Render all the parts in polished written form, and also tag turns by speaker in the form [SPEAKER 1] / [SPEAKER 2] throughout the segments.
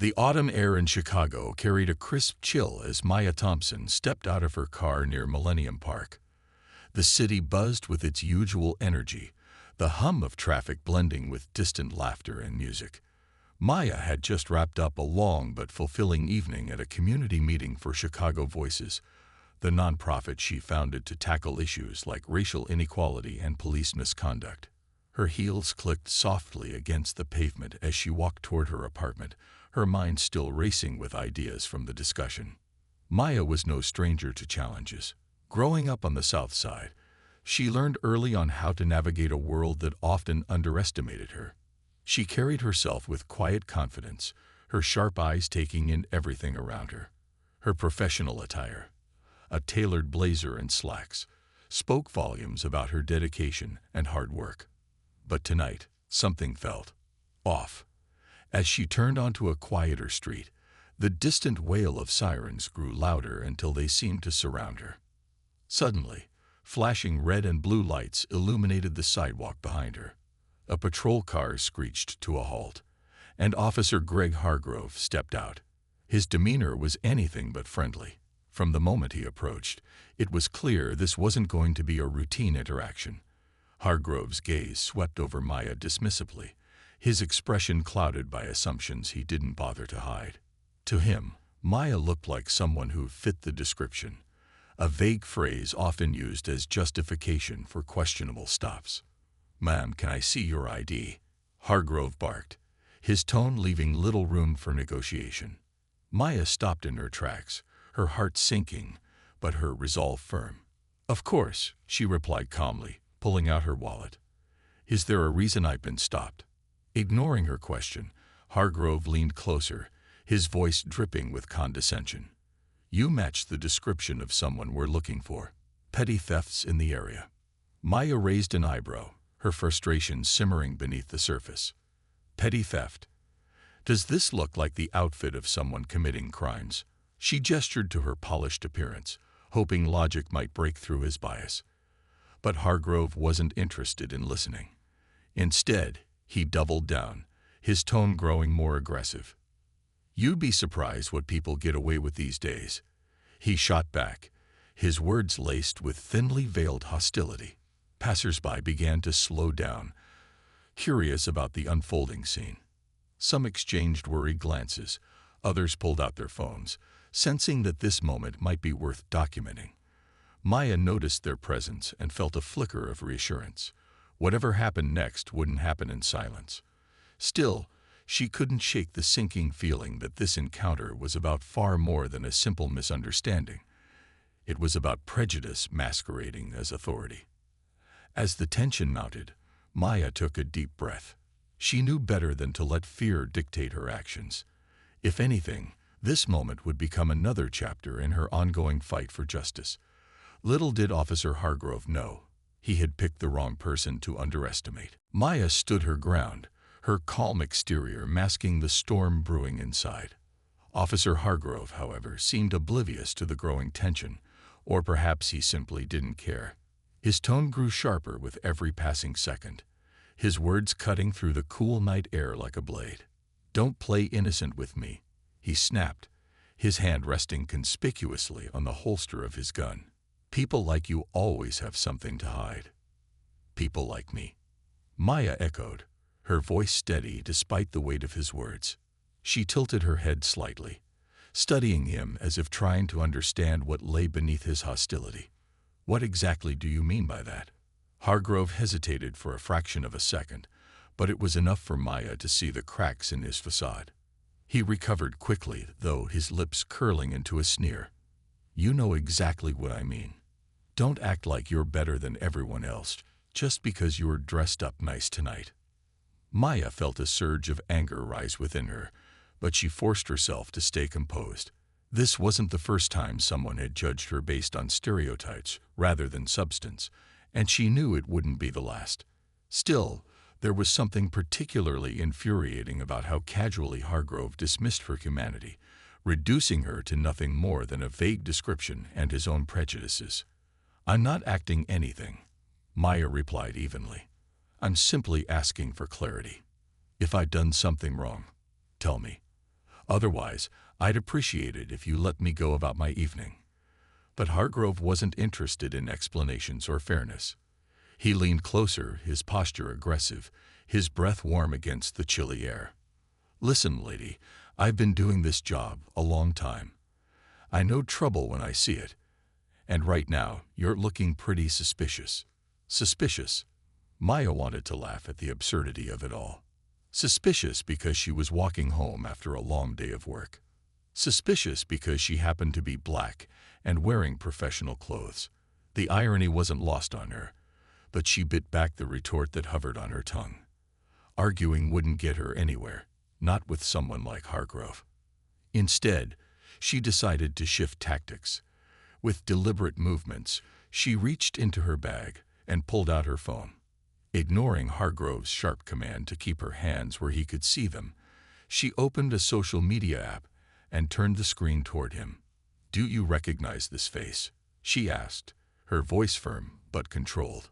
[SPEAKER 1] The autumn air in Chicago carried a crisp chill as Maya Thompson stepped out of her car near Millennium Park. The city buzzed with its usual energy, the hum of traffic blending with distant laughter and music. Maya had just wrapped up a long but fulfilling evening at a community meeting for Chicago Voices, the nonprofit she founded to tackle issues like racial inequality and police misconduct. Her heels clicked softly against the pavement as she walked toward her apartment, her mind still racing with ideas from the discussion. Maya was no stranger to challenges. Growing up on the South Side, she learned early on how to navigate a world that often underestimated her. She carried herself with quiet confidence, her sharp eyes taking in everything around her. Her professional attire, a tailored blazer and slacks, spoke volumes about her dedication and hard work. But tonight, something felt off. As she turned onto a quieter street, the distant wail of sirens grew louder until they seemed to surround her. Suddenly, flashing red and blue lights illuminated the sidewalk behind her. A patrol car screeched to a halt, and Officer Greg Hargrove stepped out. His demeanor was anything but friendly. From the moment he approached, it was clear this wasn't going to be a routine interaction. Hargrove's gaze swept over Maya dismissively, his expression clouded by assumptions he didn't bother to hide. To him, Maya looked like someone who fit the description, a vague phrase often used as justification for questionable stops. "Ma'am, can I see your ID?" Hargrove barked, his tone leaving little room for negotiation. Maya stopped in her tracks, her heart sinking, but her resolve firm. "Of course," she replied calmly, pulling out her wallet. "Is there a reason I've been stopped?" Ignoring her question, Hargrove leaned closer, his voice dripping with condescension. "You match the description of someone we're looking for. Petty thefts in the area." Maya raised an eyebrow, her frustration simmering beneath the surface. "Petty theft? Does this look like the outfit of someone committing crimes?" She gestured to her polished appearance, hoping logic might break through his bias. But Hargrove wasn't interested in listening. Instead, he doubled down, his tone growing more aggressive. "You'd be surprised what people get away with these days," he shot back, his words laced with thinly veiled hostility. Passers-by began to slow down, curious about the unfolding scene. Some exchanged worried glances, others pulled out their phones, sensing that this moment might be worth documenting. Maya noticed their presence and felt a flicker of reassurance. Whatever happened next wouldn't happen in silence. Still, she couldn't shake the sinking feeling that this encounter was about far more than a simple misunderstanding. It was about prejudice masquerading as authority. As the tension mounted, Maya took a deep breath. She knew better than to let fear dictate her actions. If anything, this moment would become another chapter in her ongoing fight for justice. Little did Officer Hargrove know, he had picked the wrong person to underestimate. Maya stood her ground, her calm exterior masking the storm brewing inside. Officer Hargrove, however, seemed oblivious to the growing tension, or perhaps he simply didn't care. His tone grew sharper with every passing second, his words cutting through the cool night air like a blade. "Don't play innocent with me," he snapped, his hand resting conspicuously on the holster of his gun. "People like you always have something to hide." "People like me," Maya echoed, her voice steady despite the weight of his words. She tilted her head slightly, studying him as if trying to understand what lay beneath his hostility. "What exactly do you mean by that?" Hargrove hesitated for a fraction of a second, but it was enough for Maya to see the cracks in his facade. He recovered quickly, though, his lips curling into a sneer. "You know exactly what I mean. Don't act like you're better than everyone else just because you're dressed up nice tonight." Maya felt a surge of anger rise within her, but she forced herself to stay composed. This wasn't the first time someone had judged her based on stereotypes rather than substance, and she knew it wouldn't be the last. Still, there was something particularly infuriating about how casually Hargrove dismissed her humanity, reducing her to nothing more than a vague description and his own prejudices. "I'm not acting anything," Maya replied evenly. "I'm simply asking for clarity. If I've done something wrong, tell me." Otherwise, I'd appreciate it if you let me go about my evening." But Hargrove wasn't interested in explanations or fairness. He leaned closer, his posture aggressive, his breath warm against the chilly air. "Listen, lady, I've been doing this job a long time. I know trouble when I see it. And right now, you're looking pretty suspicious." Suspicious? Maya wanted to laugh at the absurdity of it all. Suspicious because she was walking home after a long day of work. Suspicious because she happened to be black and wearing professional clothes. The irony wasn't lost on her, but she bit back the retort that hovered on her tongue. Arguing wouldn't get her anywhere, not with someone like Hargrove. Instead, she decided to shift tactics. With deliberate movements, she reached into her bag and pulled out her phone. Ignoring Hargrove's sharp command to keep her hands where he could see them, she opened a social media app and turned the screen toward him. "Do you recognize this face?" she asked, her voice firm but controlled.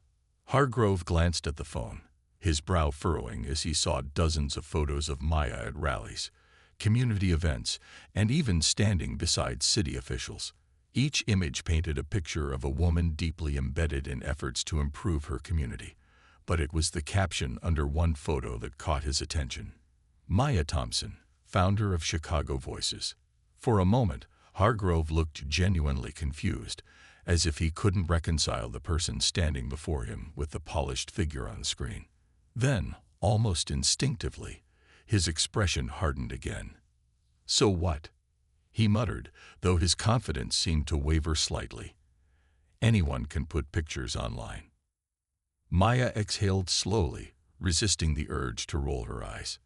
[SPEAKER 1] Hargrove glanced at the phone, his brow furrowing as he saw dozens of photos of Maya at rallies, community events, and even standing beside city officials. Each image painted a picture of a woman deeply embedded in efforts to improve her community. But it was the caption under one photo that caught his attention. Maya Thompson, founder of Chicago Voices. For a moment, Hargrove looked genuinely confused, as if he couldn't reconcile the person standing before him with the polished figure on the screen. Then, almost instinctively, his expression hardened again. "So what?" he muttered, though his confidence seemed to waver slightly. "Anyone can put pictures online." Maya exhaled slowly, resisting the urge to roll her eyes.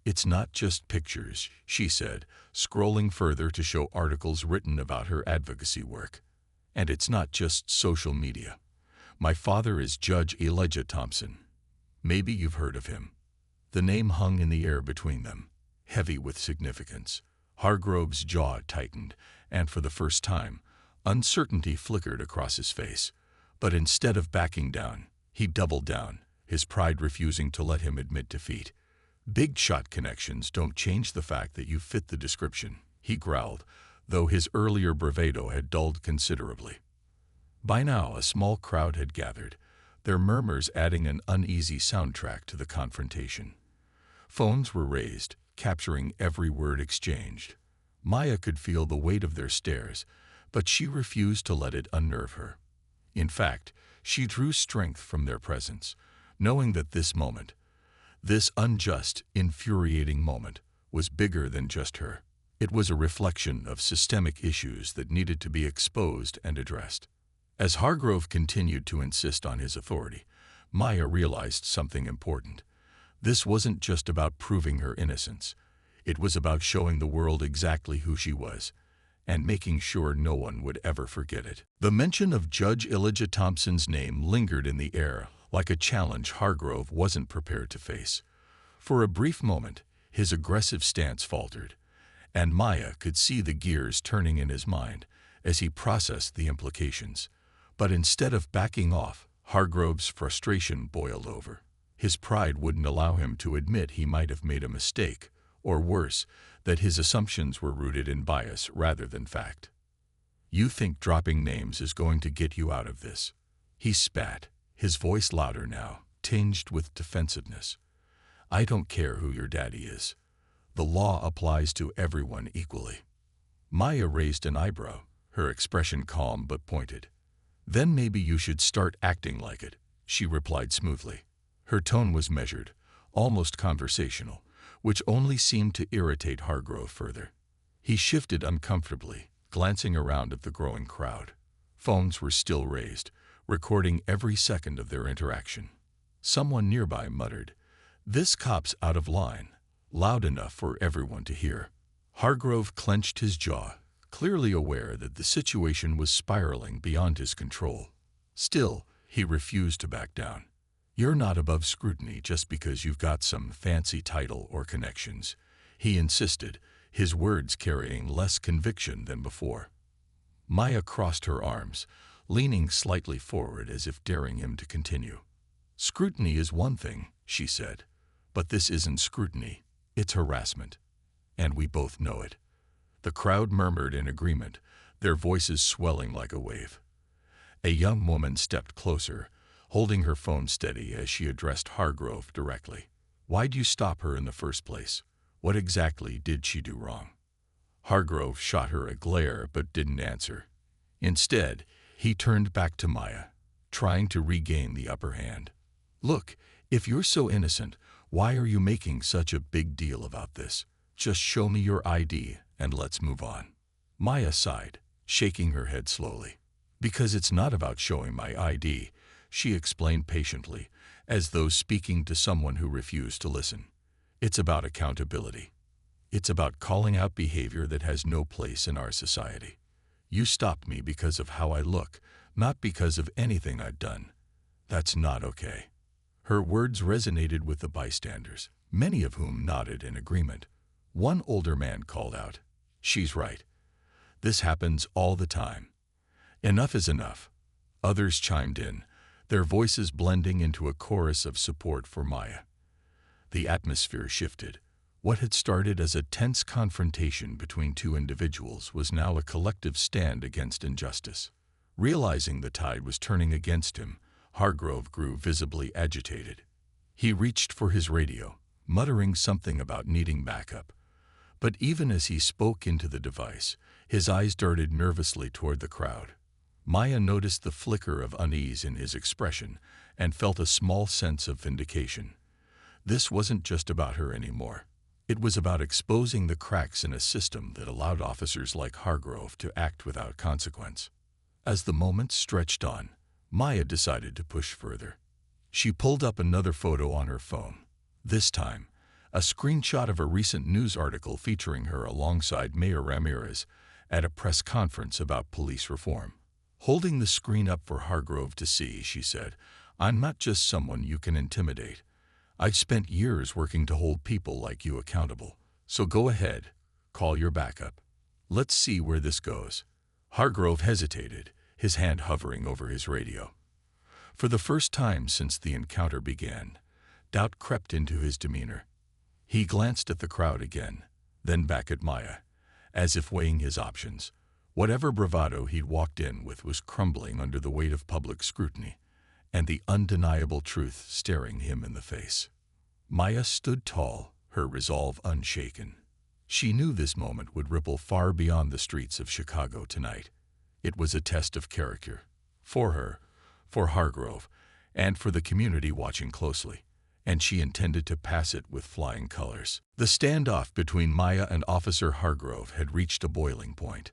[SPEAKER 1] "It's not just pictures," she said, scrolling further to show articles written about her advocacy work. "And it's not just social media. My father is Judge Elijah Thompson. Maybe you've heard of him." The name hung in the air between them, heavy with significance. Hargrove's jaw tightened, and for the first time, uncertainty flickered across his face. But instead of backing down, he doubled down, his pride refusing to let him admit defeat. "Big shot connections don't change the fact that you fit the description," he growled, though his earlier bravado had dulled considerably. By now, a small crowd had gathered, their murmurs adding an uneasy soundtrack to the confrontation. Phones were raised, capturing every word exchanged. Maya could feel the weight of their stares, but she refused to let it unnerve her. In fact, she drew strength from their presence, knowing that this moment, this unjust, infuriating moment, was bigger than just her. It was a reflection of systemic issues that needed to be exposed and addressed. As Hargrove continued to insist on his authority, Maya realized something important. This wasn't just about proving her innocence. It was about showing the world exactly who she was, and making sure no one would ever forget it. The mention of Judge Elijah Thompson's name lingered in the air, like a challenge Hargrove wasn't prepared to face. For a brief moment, his aggressive stance faltered, and Maya could see the gears turning in his mind as he processed the implications. But instead of backing off, Hargrove's frustration boiled over. His pride wouldn't allow him to admit he might have made a mistake, or worse, that his assumptions were rooted in bias rather than fact. "You think dropping names is going to get you out of this?" he spat, his voice louder now, tinged with defensiveness. "I don't care who your daddy is. The law applies to everyone equally." Maya raised an eyebrow, her expression calm but pointed. "Then maybe you should start acting like it," she replied smoothly. Her tone was measured, almost conversational, which only seemed to irritate Hargrove further. He shifted uncomfortably, glancing around at the growing crowd. Phones were still raised, recording every second of their interaction. Someone nearby muttered, "This cop's out of line," loud enough for everyone to hear. Hargrove clenched his jaw, clearly aware that the situation was spiraling beyond his control. Still, he refused to back down. "You're not above scrutiny just because you've got some fancy title or connections," he insisted, his words carrying less conviction than before. Maya crossed her arms, leaning slightly forward as if daring him to continue. "Scrutiny is one thing," she said, "but this isn't scrutiny, it's harassment. and we both know it." The crowd murmured in agreement, their voices swelling like a wave. A young woman stepped closer, holding her phone steady as she addressed Hargrove directly. "Why'd you stop her in the first place? What exactly did she do wrong?" Hargrove shot her a glare but didn't answer. Instead, he turned back to Maya, trying to regain the upper hand. "Look, if you're so innocent, why are you making such a big deal about this? Just show me your ID and let's move on." Maya sighed, shaking her head slowly. "Because it's not about showing my ID," she explained patiently, as though speaking to someone who refused to listen. "It's about accountability. It's about calling out behavior that has no place in our society. You stopped me because of how I look, not because of anything I'd done. That's not okay." Her words resonated with the bystanders, many of whom nodded in agreement. One older man called out, "She's right. This happens all the time. Enough is enough." Others chimed in, their voices blending into a chorus of support for Maya. The atmosphere shifted. What had started as a tense confrontation between two individuals was now a collective stand against injustice. Realizing the tide was turning against him, Hargrove grew visibly agitated. He reached for his radio, muttering something about needing backup. But even as he spoke into the device, his eyes darted nervously toward the crowd. Maya noticed the flicker of unease in his expression and felt a small sense of vindication. This wasn't just about her anymore. It was about exposing the cracks in a system that allowed officers like Hargrove to act without consequence. As the moments stretched on, Maya decided to push further. She pulled up another photo on her phone. This time, a screenshot of a recent news article featuring her alongside Mayor Ramirez at a press conference about police reform. Holding the screen up for Hargrove to see, she said, "I'm not just someone you can intimidate. I've spent years working to hold people like you accountable. So go ahead, call your backup. Let's see where this goes." Hargrove hesitated, his hand hovering over his radio. For the first time since the encounter began, doubt crept into his demeanor. He glanced at the crowd again, then back at Maya, as if weighing his options. Whatever bravado he'd walked in with was crumbling under the weight of public scrutiny, and the undeniable truth staring him in the face. Maya stood tall, her resolve unshaken. She knew this moment would ripple far beyond the streets of Chicago tonight. It was a test of character. For her, for Hargrove, and for the community watching closely. And she intended to pass it with flying colors. The standoff between Maya and Officer Hargrove had reached a boiling point.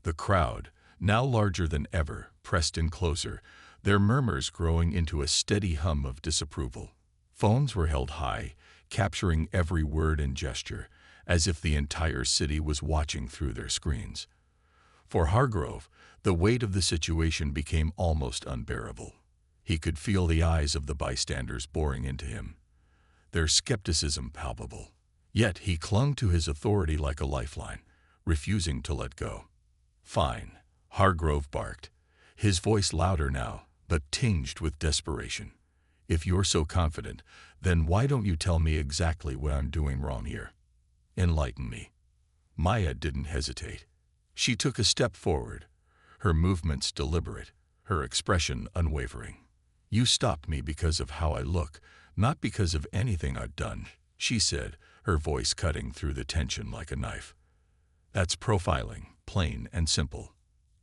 [SPEAKER 1] The crowd, now larger than ever, pressed in closer, their murmurs growing into a steady hum of disapproval. Phones were held high, capturing every word and gesture, as if the entire city was watching through their screens. For Hargrove, the weight of the situation became almost unbearable. He could feel the eyes of the bystanders boring into him, their skepticism palpable. Yet he clung to his authority like a lifeline, refusing to let go. "Fine," Hargrove barked, his voice louder now, but tinged with desperation. "If you're so confident, then why don't you tell me exactly what I'm doing wrong here? Enlighten me." Maya didn't hesitate. She took a step forward, her movements deliberate, her expression unwavering. "You stopped me because of how I look, not because of anything I'd done," she said, her voice cutting through the tension like a knife. "That's profiling, plain and simple.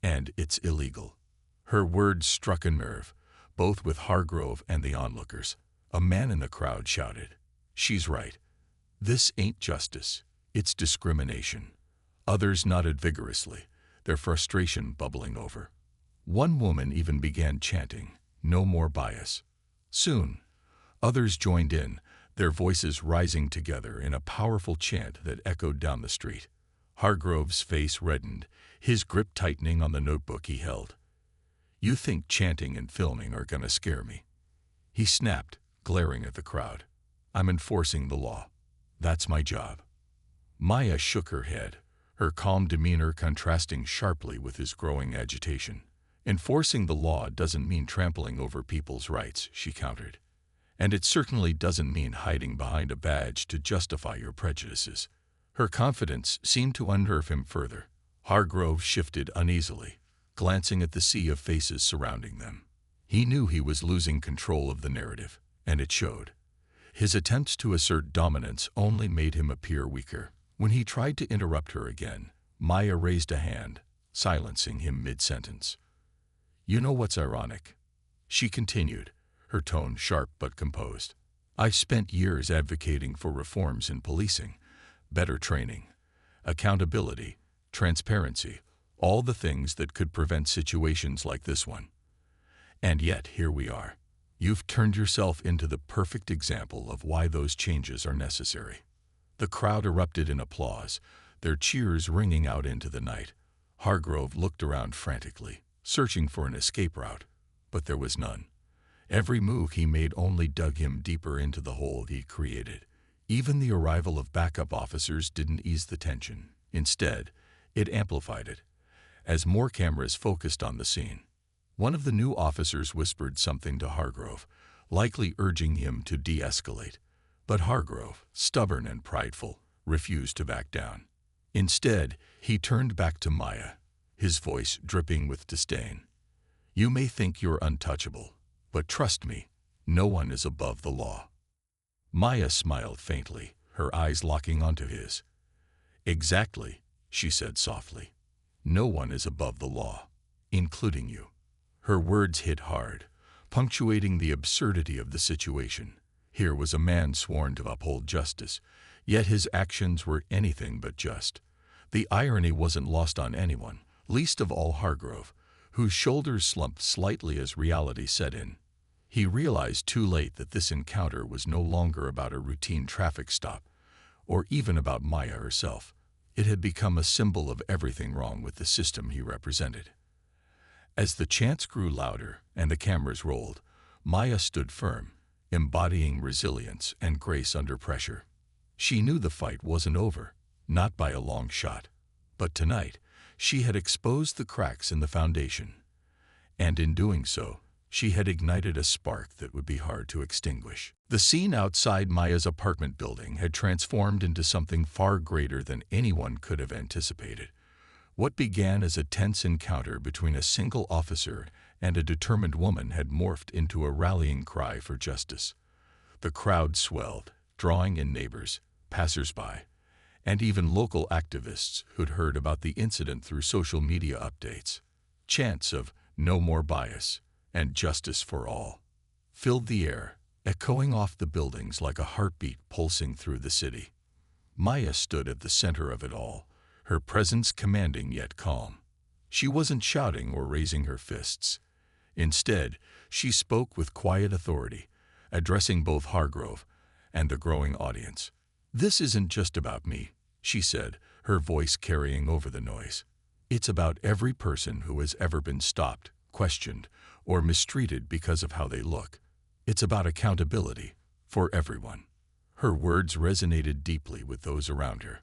[SPEAKER 1] And it's illegal." Her words struck a nerve, both with Hargrove and the onlookers. A man in the crowd shouted, "She's right. This ain't justice, it's discrimination." Others nodded vigorously, their frustration bubbling over. One woman even began chanting, "No more bias." Soon, others joined in, their voices rising together in a powerful chant that echoed down the street. Hargrove's face reddened, his grip tightening on the notebook he held. "You think chanting and filming are gonna scare me?" he snapped, glaring at the crowd. "I'm enforcing the law. That's my job." Maya shook her head, her calm demeanor contrasting sharply with his growing agitation. "Enforcing the law doesn't mean trampling over people's rights," she countered. "And it certainly doesn't mean hiding behind a badge to justify your prejudices." Her confidence seemed to unnerve him further. Hargrove shifted uneasily, glancing at the sea of faces surrounding them. He knew he was losing control of the narrative, and it showed. His attempts to assert dominance only made him appear weaker. When he tried to interrupt her again, Maya raised a hand, silencing him mid-sentence. "You know what's ironic?" she continued, her tone sharp but composed. "I've spent years advocating for reforms in policing, better training, accountability, transparency, all the things that could prevent situations like this one. And yet, here we are. You've turned yourself into the perfect example of why those changes are necessary." The crowd erupted in applause, their cheers ringing out into the night. Hargrove looked around frantically, searching for an escape route, but there was none. Every move he made only dug him deeper into the hole he'd created. Even the arrival of backup officers didn't ease the tension. Instead, it amplified it, as more cameras focused on the scene. One of the new officers whispered something to Hargrove, likely urging him to de-escalate. But Hargrove, stubborn and prideful, refused to back down. Instead, he turned back to Maya, his voice dripping with disdain. "You may think you're untouchable, but trust me, no one is above the law." Maya smiled faintly, her eyes locking onto his. "Exactly," she said softly. "No one is above the law, including you." Her words hit hard, punctuating the absurdity of the situation. Here was a man sworn to uphold justice, yet his actions were anything but just. The irony wasn't lost on anyone, least of all Hargrove, whose shoulders slumped slightly as reality set in. He realized too late that this encounter was no longer about a routine traffic stop, or even about Maya herself. It had become a symbol of everything wrong with the system he represented. As the chants grew louder and the cameras rolled, Maya stood firm, embodying resilience and grace under pressure. She knew the fight wasn't over, not by a long shot. But tonight, she had exposed the cracks in the foundation. And in doing so, she had ignited a spark that would be hard to extinguish. The scene outside Maya's apartment building had transformed into something far greater than anyone could have anticipated. What began as a tense encounter between a single officer and a determined woman had morphed into a rallying cry for justice. The crowd swelled, drawing in neighbors, passers-by, and even local activists who'd heard about the incident through social media updates. Chants of "no more bias" and "justice for all" filled the air, echoing off the buildings like a heartbeat pulsing through the city. Maya stood at the center of it all, her presence commanding yet calm. She wasn't shouting or raising her fists. Instead, she spoke with quiet authority, addressing both Hargrove and the growing audience. "This isn't just about me," she said, her voice carrying over the noise. "It's about every person who has ever been stopped, questioned, or mistreated because of how they look. It's about accountability for everyone." Her words resonated deeply with those around her.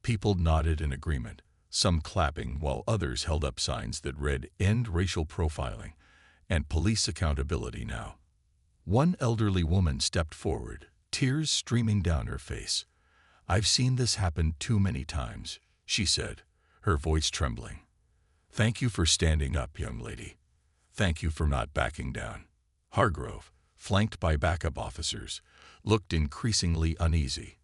[SPEAKER 1] People nodded in agreement, some clapping while others held up signs that read "End racial profiling" and "Police accountability now." One elderly woman stepped forward, tears streaming down her face. "I've seen this happen too many times," she said, her voice trembling. "Thank you for standing up, young lady. Thank you for not backing down." Hargrove, flanked by backup officers, looked increasingly uneasy.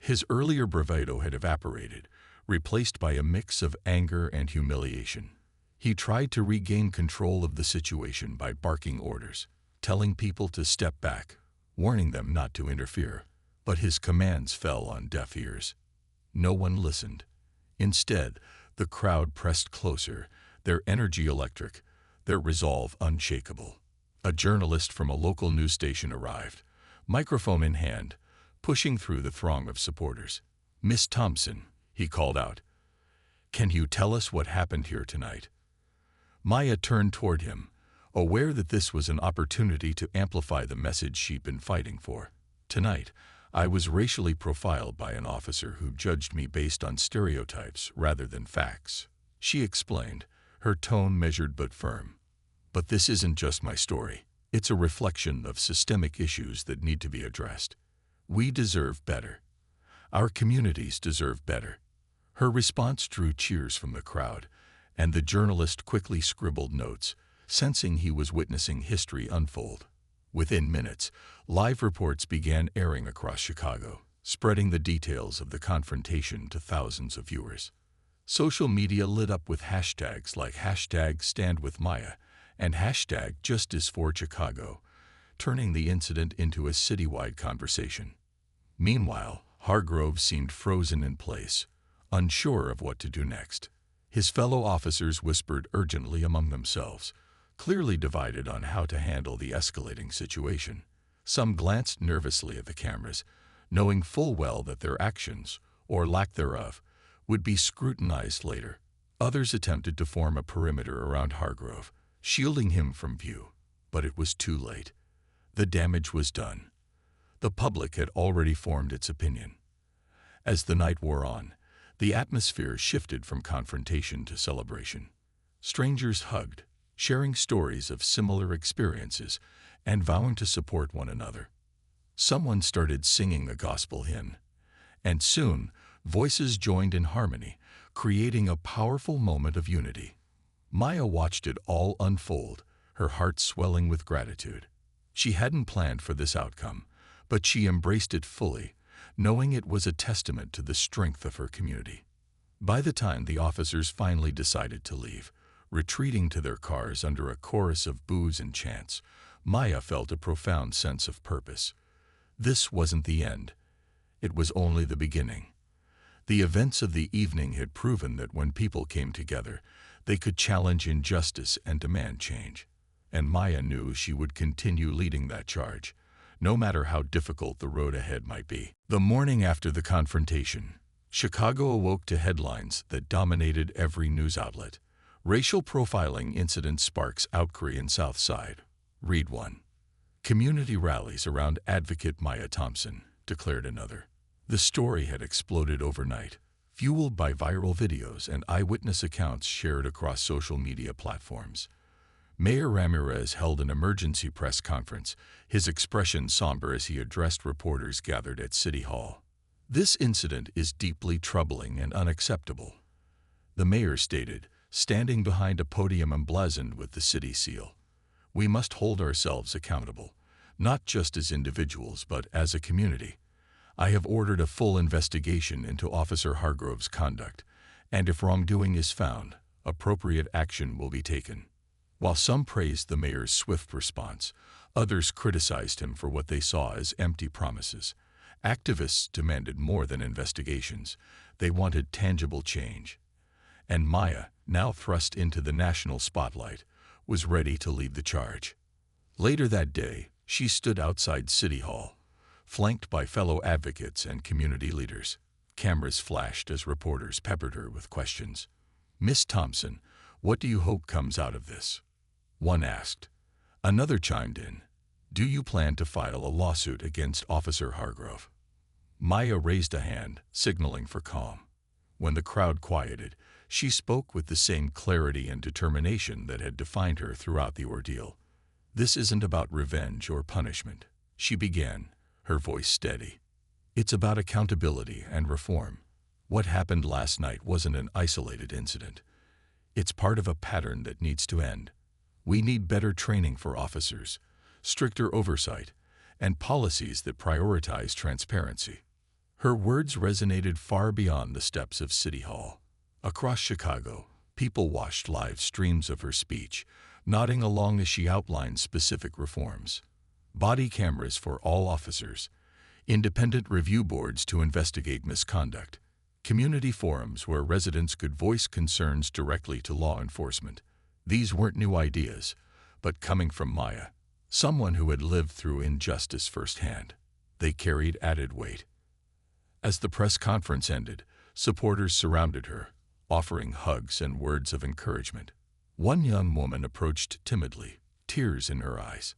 [SPEAKER 1] His earlier bravado had evaporated, replaced by a mix of anger and humiliation. He tried to regain control of the situation by barking orders, telling people to step back, warning them not to interfere. But his commands fell on deaf ears. No one listened. Instead, the crowd pressed closer, their energy electric, their resolve unshakable. A journalist from a local news station arrived, microphone in hand, pushing through the throng of supporters. "Miss Thompson," he called out, "can you tell us what happened here tonight?" Maya turned toward him, aware that this was an opportunity to amplify the message she'd been fighting for. "Tonight, I was racially profiled by an officer who judged me based on stereotypes rather than facts," she explained, her tone measured but firm. "But this isn't just my story. It's a reflection of systemic issues that need to be addressed. We deserve better. Our communities deserve better. Her response drew cheers from the crowd, and the journalist quickly scribbled notes, sensing he was witnessing history unfold. Within minutes, live reports began airing across Chicago, spreading the details of the confrontation to thousands of viewers. Social media lit up with hashtags like #StandWithMaya and #JusticeForChicago, turning the incident into a citywide conversation. Meanwhile, Hargrove seemed frozen in place, unsure of what to do next. His fellow officers whispered urgently among themselves, clearly divided on how to handle the escalating situation. Some glanced nervously at the cameras, knowing full well that their actions, or lack thereof, would be scrutinized later. Others attempted to form a perimeter around Hargrove, shielding him from view, but it was too late. The damage was done. The public had already formed its opinion. As the night wore on, the atmosphere shifted from confrontation to celebration. Strangers hugged, sharing stories of similar experiences and vowing to support one another. Someone started singing the gospel hymn, and soon voices joined in harmony, creating a powerful moment of unity. Maya watched it all unfold, her heart swelling with gratitude. She hadn't planned for this outcome, but she embraced it fully, knowing it was a testament to the strength of her community. By the time the officers finally decided to leave, retreating to their cars under a chorus of boos and chants, Maya felt a profound sense of purpose. This wasn't the end. It was only the beginning. The events of the evening had proven that when people came together, they could challenge injustice and demand change. And Maya knew she would continue leading that charge, no matter how difficult the road ahead might be. The morning after the confrontation, Chicago awoke to headlines that dominated every news outlet. Racial profiling incident sparks outcry in South Side. Read one. Community rallies around advocate Maya Thompson, declared another. The story had exploded overnight, fueled by viral videos and eyewitness accounts shared across social media platforms. Mayor Ramirez held an emergency press conference, his expression somber as he addressed reporters gathered at City Hall. "This incident is deeply troubling and unacceptable," the mayor stated, standing behind a podium emblazoned with the city seal. "We must hold ourselves accountable, not just as individuals but as a community. I have ordered a full investigation into Officer Hargrove's conduct, and if wrongdoing is found, appropriate action will be taken." While some praised the mayor's swift response, others criticized him for what they saw as empty promises. Activists demanded more than investigations. They wanted tangible change. And Maya, now thrust into the national spotlight, was ready to lead the charge. Later that day, she stood outside City Hall, flanked by fellow advocates and community leaders. Cameras flashed as reporters peppered her with questions. "Miss Thompson, what do you hope comes out of this?" one asked. Another chimed in. "Do you plan to file a lawsuit against Officer Hargrove?" Maya raised a hand, signaling for calm. When the crowd quieted, she spoke with the same clarity and determination that had defined her throughout the ordeal. "This isn't about revenge or punishment," she began, her voice steady. "It's about accountability and reform. What happened last night wasn't an isolated incident. It's part of a pattern that needs to end. We need better training for officers, stricter oversight, and policies that prioritize transparency." Her words resonated far beyond the steps of City Hall. Across Chicago, people watched live streams of her speech, nodding along as she outlined specific reforms. Body cameras for all officers, independent review boards to investigate misconduct, community forums where residents could voice concerns directly to law enforcement. These weren't new ideas, but coming from Maya, someone who had lived through injustice firsthand, they carried added weight. As the press conference ended, supporters surrounded her, offering hugs and words of encouragement. One young woman approached timidly, tears in her eyes.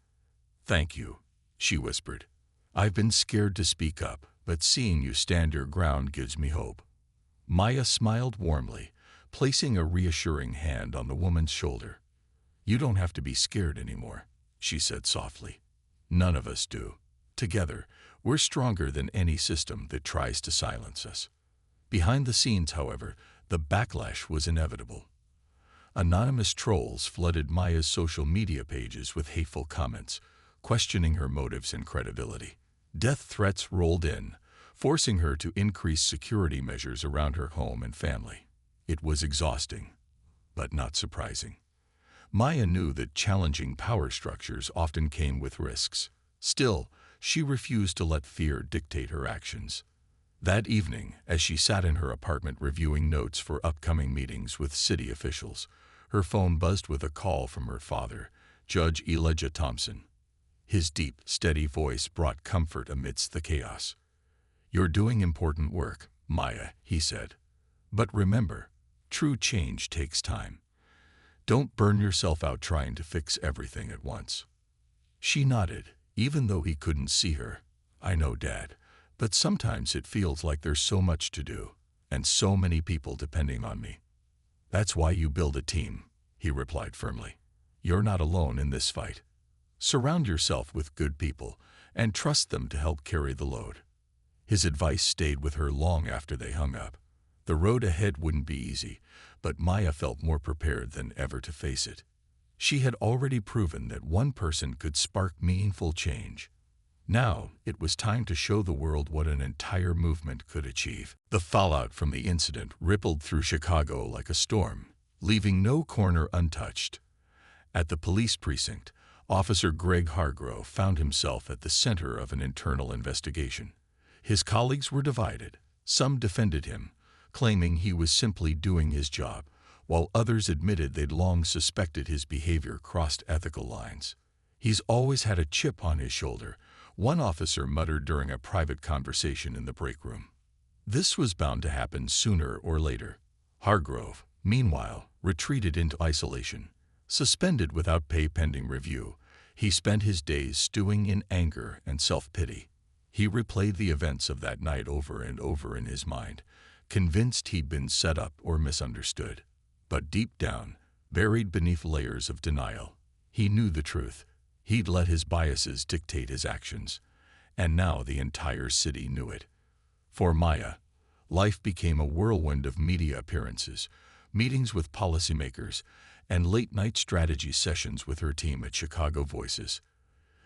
[SPEAKER 1] "Thank you," she whispered. "I've been scared to speak up, but seeing you stand your ground gives me hope." Maya smiled warmly, placing a reassuring hand on the woman's shoulder. "You don't have to be scared anymore," she said softly. "None of us do. Together, We're stronger than any system that tries to silence us. Behind the scenes, however, the backlash was inevitable. Anonymous trolls flooded Maya's social media pages with hateful comments, questioning her motives and credibility. Death threats rolled in, forcing her to increase security measures around her home and family. It was exhausting, but not surprising. Maya knew that challenging power structures often came with risks. Still, she refused to let fear dictate her actions. That evening, as she sat in her apartment reviewing notes for upcoming meetings with city officials, her phone buzzed with a call from her father, Judge Elijah Thompson. His deep, steady voice brought comfort amidst the chaos. "You're doing important work, Maya," he said. "But remember, true change takes time. Don't burn yourself out trying to fix everything at once." She nodded, even though he couldn't see her. "I know, Dad, but sometimes it feels like there's so much to do, and so many people depending on me." "That's why you build a team," he replied firmly. "You're not alone in this fight. Surround yourself with good people, and trust them to help carry the load." His advice stayed with her long after they hung up. The road ahead wouldn't be easy, but Maya felt more prepared than ever to face it. She had already proven that one person could spark meaningful change. Now, it was time to show the world what an entire movement could achieve. The fallout from the incident rippled through Chicago like a storm, leaving no corner untouched. At the police precinct, Officer Greg Hargrove found himself at the center of an internal investigation. His colleagues were divided. Some defended him, claiming he was simply doing his job, while others admitted they'd long suspected his behavior crossed ethical lines. "He's always had a chip on his shoulder," one officer muttered during a private conversation in the break room. This was bound to happen sooner or later. Hargrove, meanwhile, retreated into isolation. Suspended without pay pending review, he spent his days stewing in anger and self-pity. He replayed the events of that night over and over in his mind, convinced he'd been set up or misunderstood. But deep down, buried beneath layers of denial, he knew the truth. He'd let his biases dictate his actions, and now the entire city knew it. For Maya, life became a whirlwind of media appearances, meetings with policymakers, and late-night strategy sessions with her team at Chicago Voices.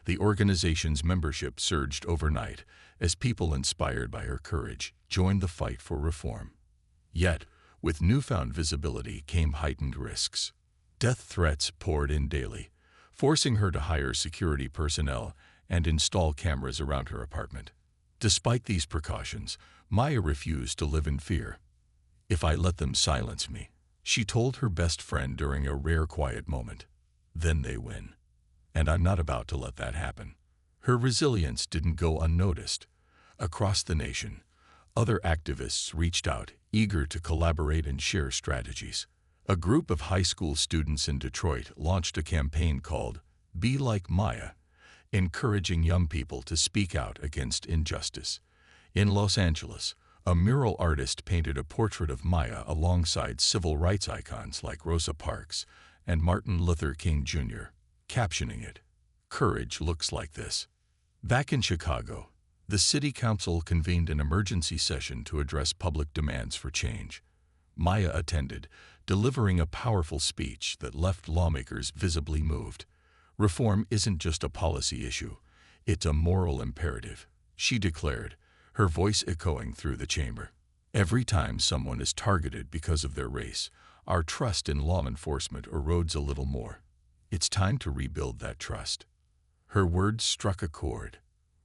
[SPEAKER 1] The organization's membership surged overnight as people inspired by her courage joined the fight for reform. Yet, with newfound visibility came heightened risks. Death threats poured in daily, forcing her to hire security personnel and install cameras around her apartment. Despite these precautions, Maya refused to live in fear. "If I let them silence me," she told her best friend during a rare quiet moment, "then they win. And I'm not about to let that happen." Her resilience didn't go unnoticed. Across the nation, other activists reached out, eager to collaborate and share strategies. A group of high school students in Detroit launched a campaign called "Be Like Maya," encouraging young people to speak out against injustice. In Los Angeles, a mural artist painted a portrait of Maya alongside civil rights icons like Rosa Parks and Martin Luther King Jr., captioning it, "Courage looks like this." Back in Chicago, the city council convened an emergency session to address public demands for change. Maya attended, delivering a powerful speech that left lawmakers visibly moved. "Reform isn't just a policy issue, it's a moral imperative," she declared, her voice echoing through the chamber. "Every time someone is targeted because of their race, our trust in law enforcement erodes a little more. It's time to rebuild that trust." Her words struck a chord.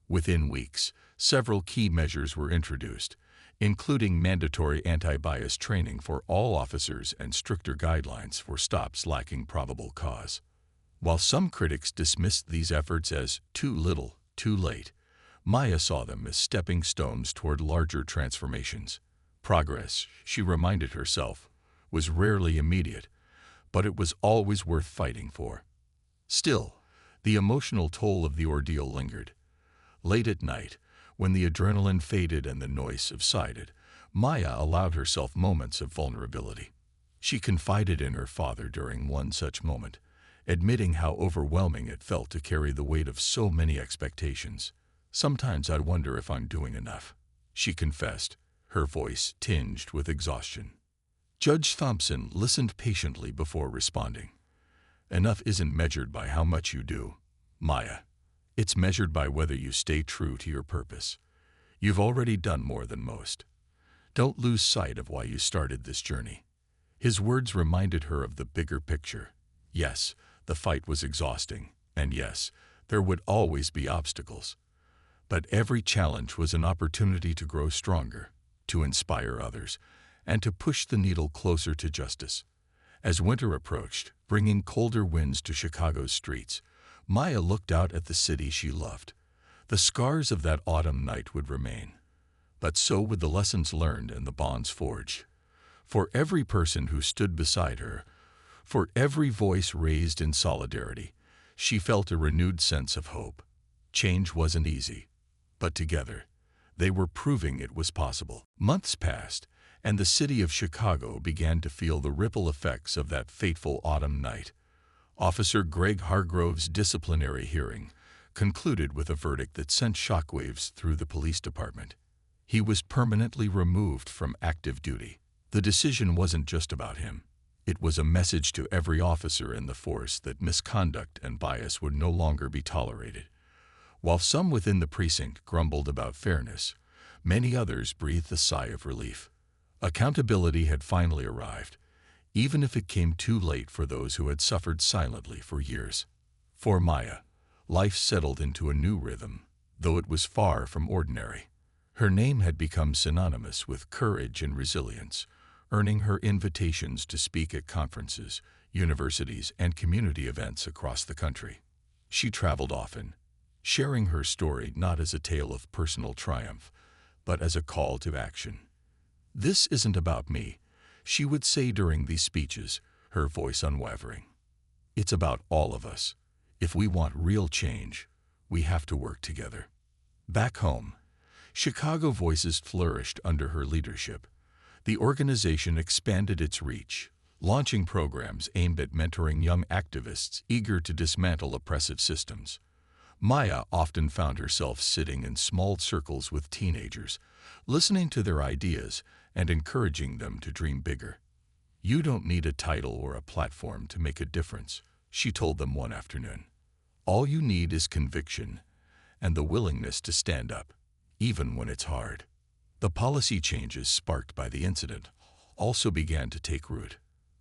[SPEAKER 1] Within weeks, several key measures were introduced, including mandatory anti-bias training for all officers and stricter guidelines for stops lacking probable cause. While some critics dismissed these efforts as too little, too late, Maya saw them as stepping stones toward larger transformations. Progress, she reminded herself, was rarely immediate, but it was always worth fighting for. Still, the emotional toll of the ordeal lingered. Late at night, when the adrenaline faded and the noise subsided, Maya allowed herself moments of vulnerability. She confided in her father during one such moment, admitting how overwhelming it felt to carry the weight of so many expectations. Sometimes I wonder if I'm doing enough, she confessed, her voice tinged with exhaustion. Judge Thompson listened patiently before responding. Enough isn't measured by how much you do, Maya. It's measured by whether you stay true to your purpose. You've already done more than most. Don't lose sight of why you started this journey. His words reminded her of the bigger picture. Yes, the fight was exhausting, and yes, there would always be obstacles. But every challenge was an opportunity to grow stronger, to inspire others, and to push the needle closer to justice. As winter approached, bringing colder winds to Chicago's streets, Maya looked out at the city she loved. The scars of that autumn night would remain, but so would the lessons learned and the bonds forged. For every person who stood beside her, for every voice raised in solidarity, she felt a renewed sense of hope. Change wasn't easy, but together, they were proving it was possible. Months passed, and the city of Chicago began to feel the ripple effects of that fateful autumn night. Officer Greg Hargrove's disciplinary hearing concluded with a verdict that sent shockwaves through the police department. He was permanently removed from active duty. The decision wasn't just about him. It was a message to every officer in the force that misconduct and bias would no longer be tolerated. While some within the precinct grumbled about fairness, many others breathed a sigh of relief. Accountability had finally arrived, even if it came too late for those who had suffered silently for years. For Maya, life settled into a new rhythm, though it was far from ordinary. Her name had become synonymous with courage and resilience, earning her invitations to speak at conferences, universities, and community events across the country. She traveled often, sharing her story not as a tale of personal triumph, but as a call to action. "This isn't about me," she would say during these speeches, her voice unwavering. "It's about all of us. If we want real change, we have to work together." Back home, Chicago Voices flourished under her leadership. The organization expanded its reach, launching programs aimed at mentoring young activists eager to dismantle oppressive systems. Maya often found herself sitting in small circles with teenagers, listening to their ideas and encouraging them to dream bigger. "You don't need a title or a platform to make a difference," she told them one afternoon. "All you need is conviction and the willingness to stand up, even when it's hard." The policy changes sparked by the incident also began to take root.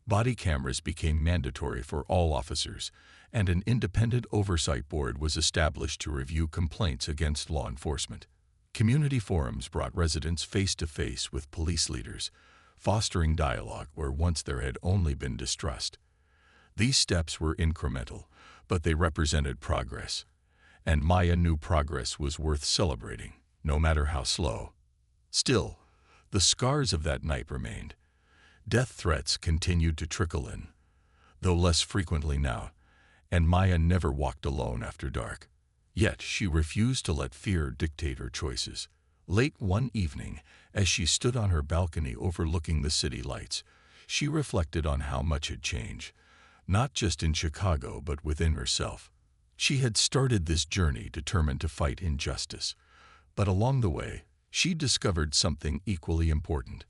[SPEAKER 1] Body cameras became mandatory for all officers, and an independent oversight board was established to review complaints against law enforcement. Community forums brought residents face-to-face with police leaders, fostering dialogue where once there had only been distrust. These steps were incremental, but they represented progress, and Maya knew progress was worth celebrating, no matter how slow. Still, the scars of that night remained. Death threats continued to trickle in, though less frequently now, and Maya never walked alone after dark. Yet she refused to let fear dictate her choices. Late one evening, as she stood on her balcony overlooking the city lights, she reflected on how much had changed, not just in Chicago but within herself. She had started this journey determined to fight injustice, but along the way, she discovered something equally important: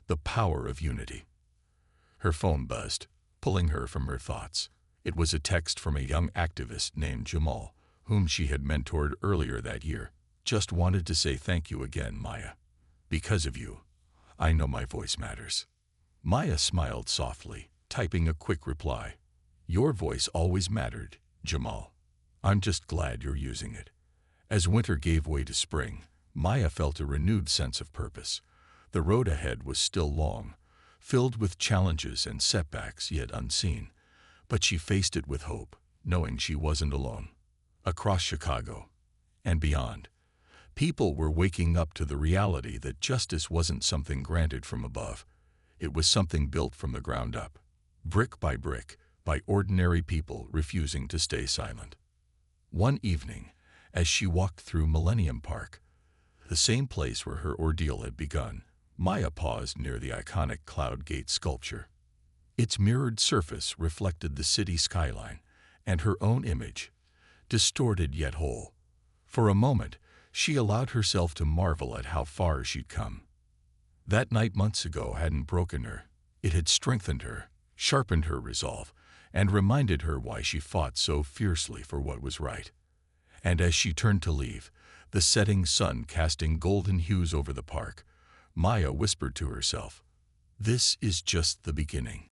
[SPEAKER 1] the power of unity. Her phone buzzed, pulling her from her thoughts. It was a text from a young activist named Jamal, whom she had mentored earlier that year. "Just wanted to say thank you again, Maya. Because of you, I know my voice matters." Maya smiled softly, typing a quick reply. "Your voice always mattered, Jamal. I'm just glad you're using it." As winter gave way to spring, Maya felt a renewed sense of purpose. The road ahead was still long, filled with challenges and setbacks yet unseen, but she faced it with hope, knowing she wasn't alone. Across Chicago and beyond, people were waking up to the reality that justice wasn't something granted from above. It was something built from the ground up, brick, by ordinary people refusing to stay silent. One evening, as she walked through Millennium Park, the same place where her ordeal had begun, Maya paused near the iconic Cloud Gate sculpture. Its mirrored surface reflected the city skyline and her own image, distorted yet whole. For a moment, She allowed herself to marvel at how far she'd come. That night months ago hadn't broken her. It had strengthened her, sharpened her resolve, and reminded her why she fought so fiercely for what was right. And as she turned to leave, the setting sun casting golden hues over the park, Maya whispered to herself, "This is just the beginning."